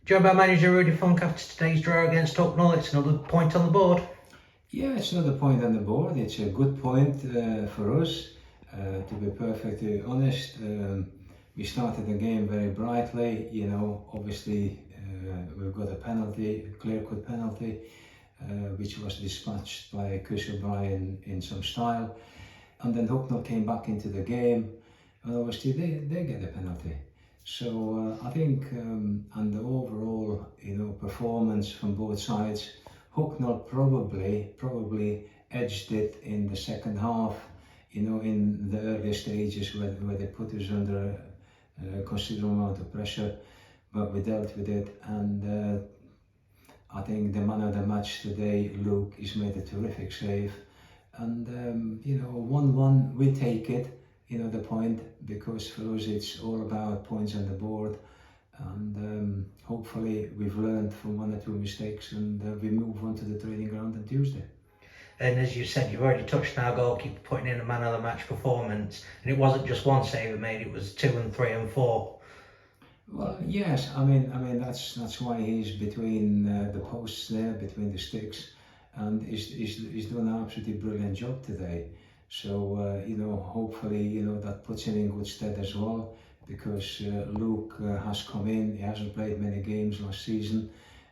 Joined by manager Rudy Funk after today's draw against Hucknall. It's another point on the board. Yeah, it's another point on the board. It's a good point for us. To be perfectly honest, we started the game very brightly. Obviously we've got a penalty, a clear-cut penalty, which was dispatched by Chris O'Brien in some style. And then Hucknall came back into the game, and obviously they get a penalty. So I think, and the overall, performance from both sides, Hucknall probably edged it in the second half. In the early stages where they put us under a considerable amount of pressure, but we dealt with it. And I think the man of the match today, Luke, has made a terrific save. And 1-1, we take it. The point, because for us it's all about points on the board, and hopefully we've learned from one or two mistakes, and we move on to the training ground on Tuesday. And as you said, you've already touched on our goalkeeper putting in a man of the match performance, and it wasn't just one save he made; it was 2 and 3 and 4. Well, yes, I mean that's why he's between the posts there, between the sticks, and he's done an absolutely brilliant job today. So hopefully that puts him in good stead as well, because Luke has come in. He hasn't played many games last season,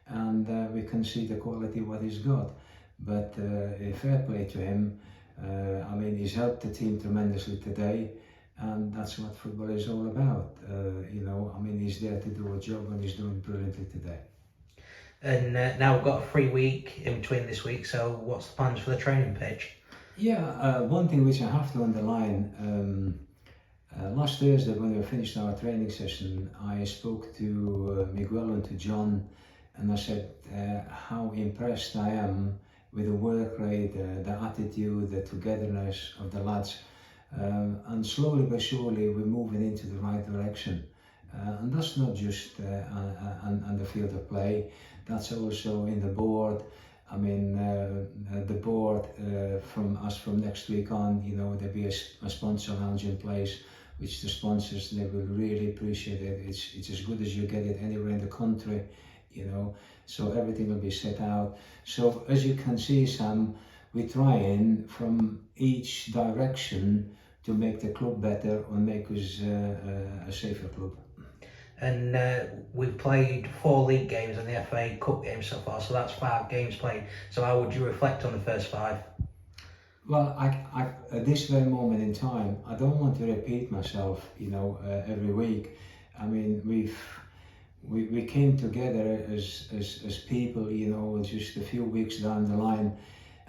and we can see the quality what he's got. But fair play to him. He's helped the team tremendously today, and that's what football is all about. He's there to do a job, and he's doing brilliantly today. And now we've got a free week in between this week, so what's the plans for the training pitch? Yeah, one thing which I have to underline, last Thursday when we finished our training session, I spoke to Miguel and to John, and I said how impressed I am with the work rate, the attitude, the togetherness of the lads, and slowly but surely we're moving into the right direction. And that's not just on the field of play, that's also in the board. The board from next week on, there'll be a sponsor lounge in place, which the sponsors, they will really appreciate it. It's as good as you get it anywhere in the country, so everything will be set out. So as you can see, Sam, we're trying from each direction to make the club better and make us a safer club. And we've played 4 league games and the FA Cup games so far, so that's 5 games played. So how would you reflect on the first 5? Well, I at this very moment in time, I don't want to repeat myself, every week. We came together as people, just a few weeks down the line,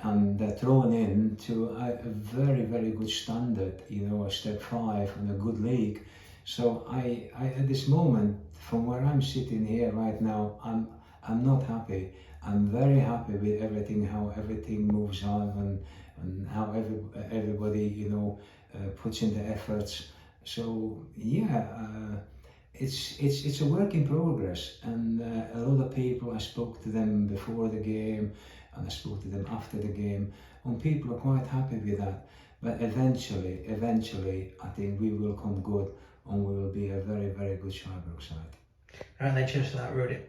and they're thrown in to a very, very good standard, a step 5 and a good league. So I at this moment, from where I'm sitting here right now, I'm not happy. I'm very happy with everything, how everything moves on, and how everybody puts in the efforts. So yeah, it's a work in progress, and a lot of people, I spoke to them before the game and I spoke to them after the game, and people are quite happy with that. But eventually, I think we will come good, and we will be a very, very good Shirebrook side. All right then, cheers for that, Rudy.